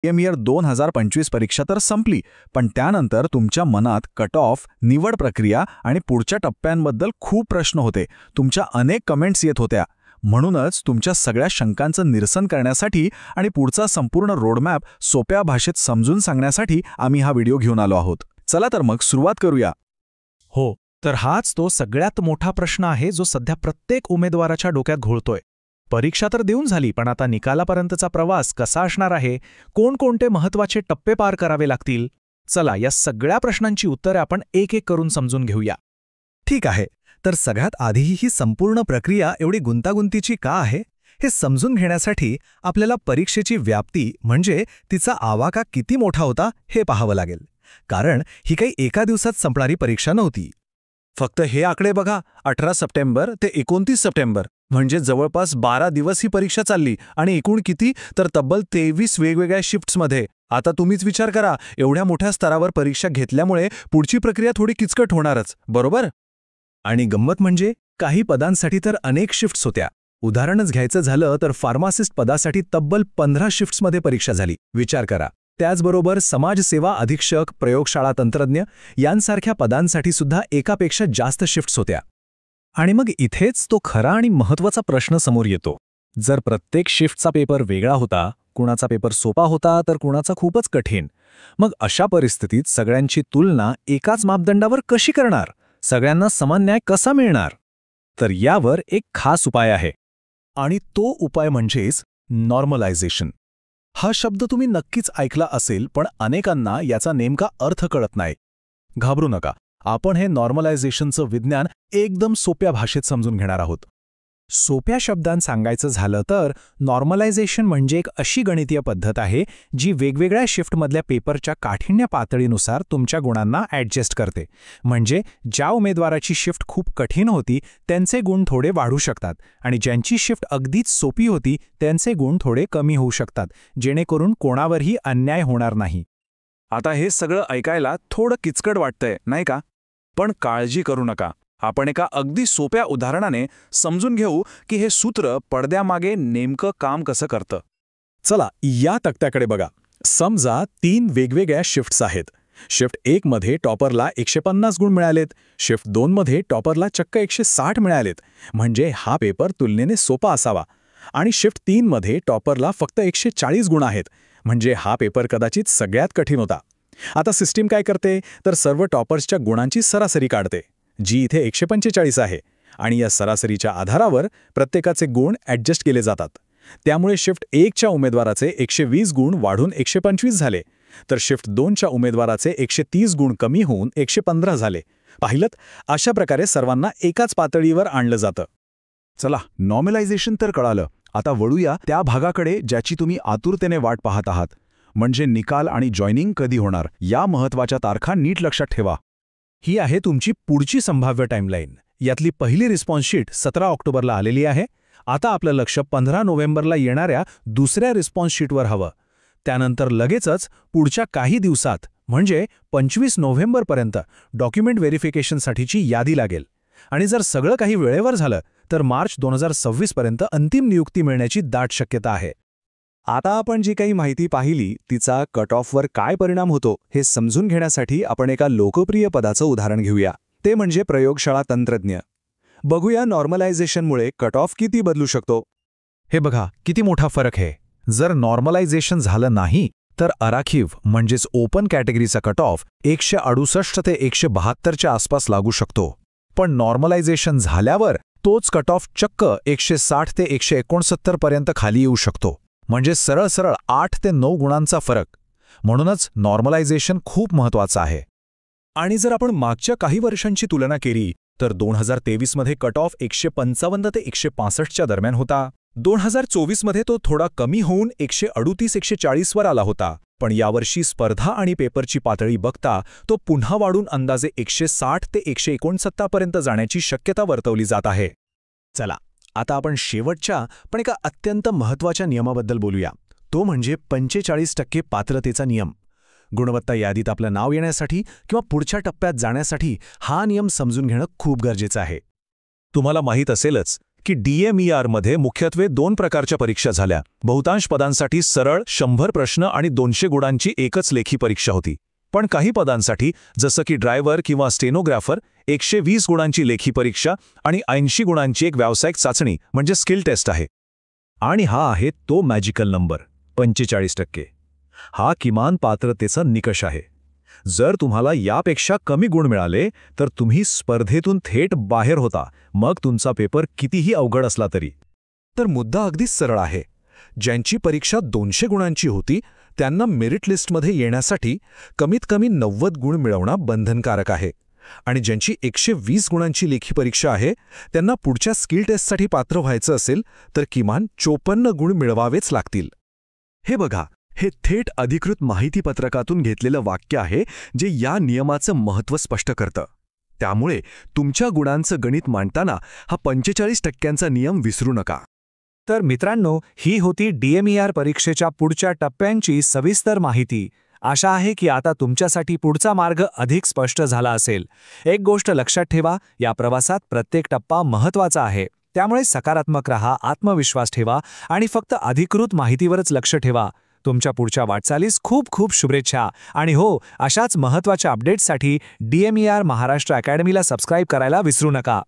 Year 2025 परीक्षा तर संपली, पण त्यानंतर तुमच्या मनात कट ऑफ, निवड प्रक्रिया आणि पुढच्या टप्प्यांबद्दल खूप प्रश्न होते. तुमच्या अनेक कमेंट्स येत होत्या. म्हणूनच तुमच्या सगळ्या शंकांचं निरसन करण्यासाठी आणि पुढचा संपूर्ण रोडमॅप सोप्या भाषेत समजून सांगण्यासाठी आम्ही हा व्हिडिओ घेऊन आलो आहोत. चला तर मग सुरुवात करूया. हो, तर हाच तो सगळ्यात मोठा प्रश्न आहे जो सध्या प्रत्येक उमेदवाराच्या डोक्यात घोळतोय. परीक्षा तर देऊन झाली, पण आता निकालापर्यंतचा प्रवास कसा असणार आहे? कोणकोणते महत्त्वाचे टप्पे पार करावे लागतील? चला, या सगळ्या प्रश्नांची उत्तरे आपण एक एक करून समजून घेऊया. ठीक आहे, तर सगळ्यात आधी ही संपूर्ण प्रक्रिया एवढी गुंतागुंतीची का आहे हे समजून घेण्यासाठी आपल्याला परीक्षेची व्याप्ती म्हणजे तिचा आवाका किती मोठा होता हे पाहावं लागेल. कारण ही काही एका दिवसात संपणारी परीक्षा नव्हती. फक्त हे आकडे बघा, 18 सप्टेंबर ते 29 सप्टेंबर म्हणजे जवळपास 12 दिवस ही परीक्षा चालली आणि एकूण किती तर तब्बल 23 वेगवेगळ्या शिफ्ट्समध्ये. आता तुम्हीच विचार करा, एवढ्या मोठ्या स्तरावर परीक्षा घेतल्यामुळे पुढची प्रक्रिया थोडी किचकट होणारच, बरोबर? आणि गंमत म्हणजे काही पदांसाठी तर अनेक शिफ्ट्स होत्या. उदाहरणच घ्यायचं झालं तर फार्मासिस्ट पदासाठी तब्बल 15 शिफ्ट्समध्ये परीक्षा झाली. विचार करा. त्याचबरोबर समाजसेवा अधीक्षक, प्रयोगशाळा तंत्रज्ञ यांसारख्या पदांसाठी सुद्धा एकापेक्षा जास्त शिफ्ट्स होत्या. आणि मग इथेच तो खरा आणि महत्त्वाचा प्रश्न समोर येतो. जर प्रत्येक शिफ्टचा पेपर वेगळा होता, कुणाचा पेपर सोपा होता तर कुणाचा खूपच कठीण, मग अशा परिस्थितीत सगळ्यांची तुलना एकाच मापदंडावर कशी करणार? सगळ्यांना समान न्याय कसा मिळणार? तर यावर एक खास उपाय आहे. आणि तो उपाय म्हणजेच नॉर्मलायझेशन. हा शब्द तुम्ही नक्कीच ऐकला असेल, पण अनेकांना याचा नेमका अर्थ कळत नाही. घाबरू नका, आपण हे नॉर्मलायझेशनचं विज्ञान एकदम सोप्या भाषेत समजून घेणार आहोत. सोप्या शब्दांत सांगायचं झालं तर नॉर्मलायझेशन म्हणजे एक अशी गणितीय पद्धत आहे जी वेगवेगळ्या शिफ्टमधल्या पेपरच्या काठिण्य पातळीनुसार तुमच्या गुणांना ॲडजस्ट करते. म्हणजे ज्या उमेदवाराची शिफ्ट खूप कठीण होती त्यांचे गुण थोडे वाढू शकतात आणि ज्यांची शिफ्ट अगदीच सोपी होती त्यांचे गुण थोडे कमी होऊ शकतात, जेणेकरून कोणावरही अन्याय होणार नाही. आता हे सगळं ऐकायला थोडं किचकट वाटतंय, नाही का? पण काळजी करू नका. आपण एका अगदी सोप्या उदाहरणाने समजून घेऊ की हे सूत्र पडद्यामागे नेमकं काम कसं करतं. चला, या तक्त्याकडे बघा. समजा 3 वेगवेगळ्या शिफ्ट्स आहेत. शिफ्ट 1 मध्ये टॉपरला 150 गुण मिळालेत, शिफ्ट 2 मध्ये टॉपरला चक्क 160 मिळालेत, म्हणजे हा पेपर तुलनेने सोपा असावा. आणि शिफ्ट 3 मध्ये टॉपरला फक्त 140 गुण आहेत, म्हणजे हा पेपर कदाचित सगळ्यात कठीण होता. आता सिस्टीम काय करते तर सर्व टॉपर्सच्या गुणांची सरासरी काढते, जी इथे 145 आहे, आणि या सरासरीच्या आधारावर प्रत्येकाचे गुण ॲडजस्ट केले जातात. त्यामुळे शिफ्ट 1च्या उमेदवाराचे 120 गुण वाढून 125 झाले, तर शिफ्ट 2च्या उमेदवाराचे 130 गुण कमी होऊन 115 झाले. पाहिलंत, अशा प्रकारे सर्वांना एकाच पातळीवर आणलं जातं. चला, नॉर्मलायझेशन तर कळालं. आता वळूया त्या भागाकडे ज्याची तुम्ही आतुरतेने वाट पाहत आहात, म्हणजे निकाल आणि जॉईनिंग कधी होणार. या महत्त्वाच्या तारखा नीट लक्षात ठेवा. ही आहे तुमची पुढची संभाव्य टाईमलाईन. यातली पहिली रिस्पॉन्स शीट 17 ऑक्टोबरला आलेली आहे. आता आपलं लक्ष 15 नोव्हेंबरला येणाऱ्या दुसऱ्या रिस्पॉन्स शीटवर हवं. त्यानंतर लगेचच पुढच्या काही दिवसात म्हणजे 25 नोव्हेंबरपर्यंत डॉक्युमेंट व्हेरिफिकेशनसाठीची यादी लागेल. आणि जर सगळं काही वेळेवर झालं तर मार्च 2026 पर्यंत अंतिम नियुक्ती मिळण्याची दाट शक्यता आहे. आता आपण जी काही माहिती पाहिली तिचा कट ऑफवर काय परिणाम होतो हे समजून घेण्यासाठी आपण एका लोकप्रिय पदाचं उदाहरण घेऊया. ते म्हणजे प्रयोगशाळा तंत्रज्ञ. बघूया नॉर्मलायझेशनमुळे कट ऑफ किती बदलू शकतो. हे बघा किती मोठा फरक आहे. जर नॉर्मलायझेशन झालं नाही तर आराखीव म्हणजेच ओपन कॅटेगरीचा कट ऑफ 168 ते 172च्या आसपास लागू शकतो. पण नॉर्मलायझेशन झाल्यावर तोच कट ऑफ चक्क 160 ते 169 पर्यंत खाली येऊ शकतो. म्हणजे सरळ 8 ते 9 गुणांचा फरक. म्हणूनच नॉर्मलायझेशन खूप महत्त्वाचं आहे. आणि जर आपण मागच्या काही वर्षांची तुलना केली तर 2023 मध्ये कट ऑफ 155 ते 165च्या दरम्यान होता. 2024 मध्ये तो थोडा कमी होऊन 138-140 वर आला होता. पण यावर्षी स्पर्धा आणि पेपरची पातळी बघता तो पुन्हा वाढून अंदाजे 160 ते 169 पर्यंत जाण्याची शक्यता वर्तवली जात आहे. चला, आता आपण शेवटच्या पण एका अत्यंत महत्त्वाच्या नियमाबद्दल बोलूया. तो म्हणजे 45% पात्रतेचा नियम. गुणवत्ता यादीत आपलं नाव येण्यासाठी किंवा पुढच्या टप्प्यात जाण्यासाठी हा नियम समजून घेणं खूप गरजेचं आहे. तुम्हाला माहीत असेलच की DMER मध्ये मुख्यत्वे 2 प्रकारच्या परीक्षा झाल्या. बहुतांश पदांसाठी सरळ 100 प्रश्न आणि 200 गुणांची एकच लेखी परीक्षा होती. पण काही पदांसाठी जसं की ड्रायव्हर किंवा स्टेनोग्राफर 120 गुणांची लेखी परीक्षा आणि 80 गुणांची एक व्यावसायिक चाचणी म्हणजे स्किल टेस्ट आहे. आणि हा आहे तो मॅजिकल नंबर 45%. हा किमान पात्रतेचा निकष आहे. जर तुम्हाला यापेक्षा कमी गुण मिळाले तर तुम्ही स्पर्धेतून थेट बाहेर होता, मग तुमचा पेपर कितीही अवघड असला तरी. तर मुद्दा अगदीच सरळ आहे. ज्यांची परीक्षा 200 गुणांची होती त्यांना मेरिट लिस्टमध्ये येण्यासाठी कमीत कमी 90 गुण मिळवणं बंधनकारक आहे. आणि ज्यांची 120 गुणांची लेखी परीक्षा आहे त्यांना पुढच्या स्किल टेस्टसाठी पात्र व्हायचं असेल तर किमान 54 गुण मिळवावेच लागतील. हे बघा, हे थेट अधिकृत माहितीपत्रकातून घेतलेलं वाक्य आहे जे या नियमाचं महत्त्व स्पष्ट करतं. त्यामुळे तुमच्या गुणांचं गणित मांडताना हा 45%चा नियम विसरू नका. तर मित्रांनो, ही होती DMER परीक्षेच्या पुढच्या टप्प्यांची सविस्तर माहिती. आशा आहे की आता तुमच्यासाठी पुढचा मार्ग अधिक स्पष्ट झाला असेल. एक गोष्ट लक्षात ठेवा, या प्रवासात प्रत्येक टप्पा महत्त्वाचा आहे. त्यामुळे सकारात्मक रहा, आत्मविश्वास ठेवा आणि फक्त अधिकृत माहितीवरच लक्ष ठेवा. तुमच्या पुढच्या वाटचालीस खूप खूप शुभेच्छा. आणि हो, अशाच महत्त्वाच्या अपडेट्ससाठी DMER महाराष्ट्र अकॅडमीला सबस्क्राईब करायला विसरू नका.